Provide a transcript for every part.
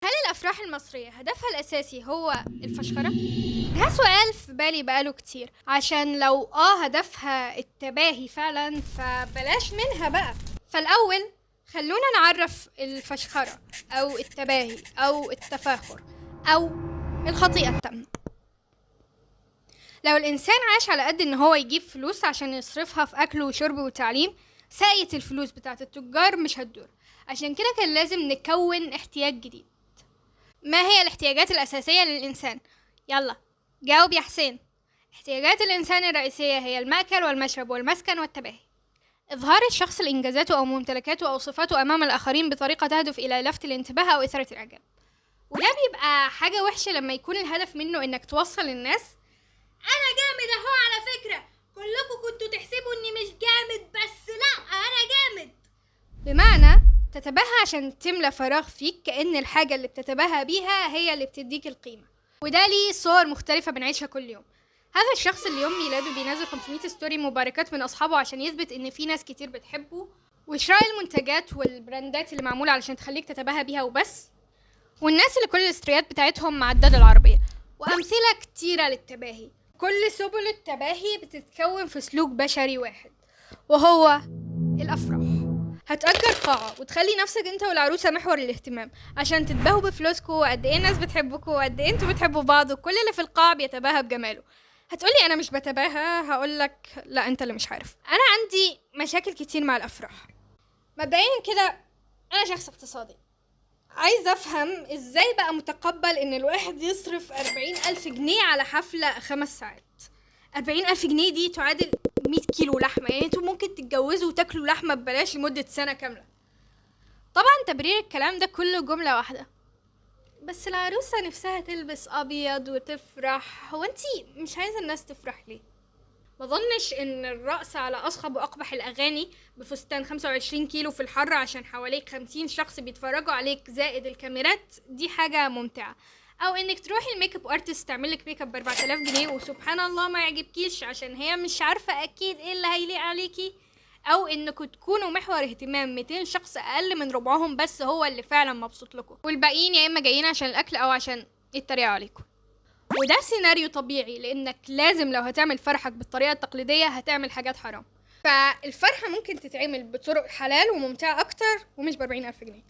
هل الأفراح المصرية هدفها الأساسي هو الفشخرة؟ ده سؤال في بالي بقاله كتير، عشان لو هدفها التباهي فعلا فبلاش منها بقى. فالأول خلونا نعرف الفشخرة أو التباهي أو التفاخر أو الخطيئة التامة. لو الإنسان عاش على قد إن هو يجيب فلوس عشان يصرفها في أكل وشرب وتعليم، ساقية الفلوس بتاعت التجار مش هتدور. عشان كده كان لازم نكون احتياج جديد. ما هي الاحتياجات الأساسية للإنسان؟ يلا جاوب يا حسين. احتياجات الإنسان الرئيسية هي المأكل والمشرب والمسكن والتباهي. إظهار الشخص لإنجازاته أو ممتلكاته أو صفاته أمام الآخرين بطريقة تهدف إلى لفت الانتباه أو إثارة الإعجاب. وده بيبقى حاجة وحشة لما يكون الهدف منه إنك توصل للناس أنا جامد أهو. على فكرة كلكم كنتوا تحسبوا إني مش جامد، بس لأ أنا جامد. بمعنى تتباهى عشان تملى فراغ فيك، كأن الحاجة اللي بتتباهى بيها هي اللي بتديك القيمة. وده ليه صور مختلفة بنعيشها كل يوم. هذا الشخص اللي يوم ميلاده بينزل 500 ستوري مباركات من أصحابه عشان يثبت إن في ناس كتير بتحبه، وشراء المنتجات والبراندات اللي معمولة علشان تخليك تتباهى بيها وبس، والناس اللي كل الاستريات بتاعتهم معدلة العربية، وأمثلة كتيرة للتباهي. كل سبل التباهي بتتكون في سلوك بشري واحد، وهو الأفراح. هتأجر قاعة وتخلي نفسك انت والعروسة محور الاهتمام عشان تتباهوا بفلوسكوا وقد ايه الناس بتحبكوا وقد ايه انتوا بتحبوا بعض، وكل اللي في القاعة بيتباهى بجماله. هتقولي انا مش بتباهى، هقولك لا انت اللي مش عارف. انا عندي مشاكل كتير مع الافراح. مبدئيا كده انا شخص اقتصادي، عايز افهم ازاي بقى متقبل ان الواحد يصرف 40,000 جنيه على حفلة 5 ساعات. 40,000 جنيه دي تعادل 100 كيلو لحمة، يعني انتوا ممكن تتجوزوا وتاكلوا لحمة ببلاش لمدة سنة كاملة. طبعا تبرير الكلام ده كله جملة واحدة: بس العروسة نفسها تلبس أبيض وتفرح. هو انتي مش عايزة الناس تفرح ليه؟ مظنش ان الرقص على أصخب وأقبح الأغاني بفستان 25 كيلو في الحر عشان حواليك 50 شخص بيتفرجوا عليك زائد الكاميرات دي حاجة ممتعة، او انك تروحي الميك اب ارتست تعملك ميك اب ب4000 جنيه وسبحان الله ما يعجبكيش عشان هي مش عارفة اكيد ايه اللي هيليق عليكي، او انكم تكونوا محور اهتمام 200 شخص اقل من ربعهم بس هو اللي فعلا مبسوط لكم، والباقيين يا اما جايين عشان الاكل او عشان يتريقوا عليكم. وده سيناريو طبيعي لانك لازم لو هتعمل فرحك بالطريقة التقليدية هتعمل حاجات حرام. فالفرحة ممكن تتعمل بطرق حلال وممتعة اكتر ومش ب40,000 جنيه.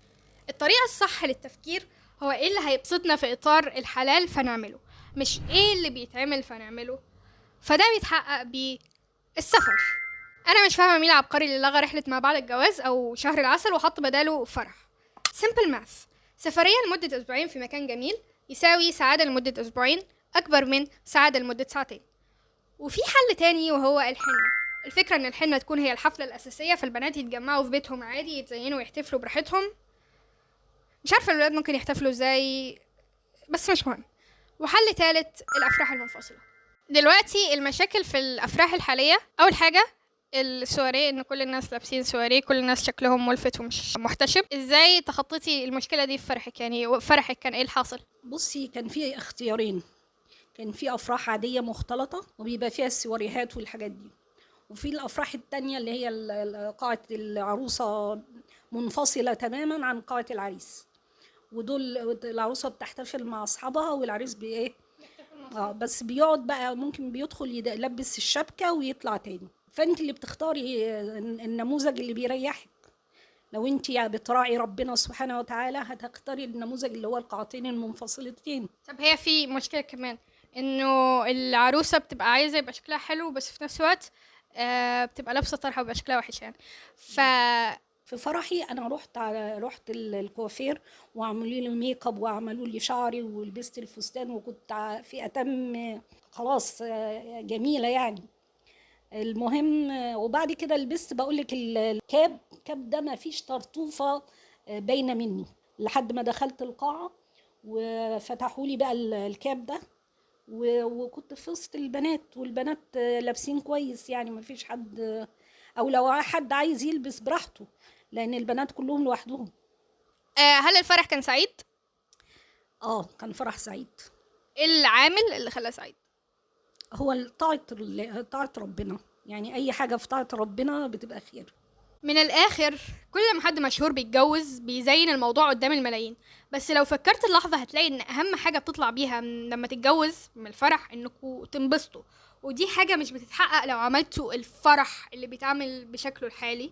الطريقة الصح للتفكير هو ايه اللي هيبسطنا في اطار الحلال فنعمله، مش ايه اللي بيتعمل فنعمله. فده بيتحقق بالسفر. انا مش فاهمه مين العبقري اللي لغى رحله ما بعد الجواز او شهر العسل وحط بداله فرح. سيمبل ماث: سفريه لمده اسبوعين في مكان جميل يساوي سعاده لمده اسبوعين اكبر من سعاده لمده ساعتين. وفي حل تاني وهو الحنه. الفكره ان الحنه تكون هي الحفله الاساسيه، فالبنات يتجمعوا في بيتهم عادي يتزينوا ويحتفلوا براحتهم. مش عارفه الولاد ممكن يحتفلوا ازاي، بس مش مهم. وحل تالت: الافراح المنفصله. دلوقتي المشاكل في الافراح الحاليه، اول حاجه السواريه، ان كل الناس لابسين سواريه، كل الناس شكلهم ملفت ومش محتشم. ازاي تخطيتي المشكله دي في فرحك؟ يعني فرحك كان ايه الحاصل؟ بصي، كان في اختيارين. كان في افراح عاديه مختلطه وبيبقى فيها السواريهات والحاجات دي، وفي الافراح التانية اللي هي قاعه العروسه منفصله تماما عن قاعه العريس، ودول العروسه بتحتفل مع اصحابها والعريس بايه. بس بيقعد بقى، ممكن بيدخل يلبس الشبكه ويطلع تاني، فانت اللي بتختاري النموذج اللي بيريحك. لو انت بتراعي ربنا سبحانه وتعالى هتختاري النموذج اللي هو القاعتين المنفصلتين. طب هي في مشكله كمان، انه العروسه بتبقى عايزه يبقى شكلها حلو بس في نفس الوقت بتبقى لابسه طرحه ويبقى شكلها وحش يعني. ف في فرحي انا رحت الكوافير وعملوا لي الميك اب وعملوا لي شعري ولبست الفستان وكنت في اتم خلاص، جميله يعني. المهم، وبعد كده لبست، بقول لك الكاب ده ما فيش طرطوفه باينه مني لحد ما دخلت القاعه وفتحوا لي بقى الكاب ده، وكنت في وسط البنات والبنات لابسين كويس، يعني ما فيش حد، او لو حد عايز يلبس براحته لان البنات كلهم لوحدهم. هل الفرح كان سعيد؟ كان فرح سعيد. ايه العامل اللي خلاه سعيد؟ هو طاعة ربنا، يعني اي حاجة في طاعة ربنا بتبقى خير. من الاخر، كل ما حد مشهور بيتجوز بيزين الموضوع قدام الملايين، بس لو فكرت اللحظة هتلاقي ان اهم حاجة بتطلع بيها لما تتجوز من الفرح انكوا تنبسطوا، ودي حاجة مش بتتحقق لو عملتوا الفرح اللي بيتعمل بشكله الحالي.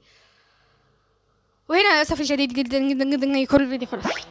وهنا للأسف الشديد جدا جدا جدا يكون الفيديو خلص.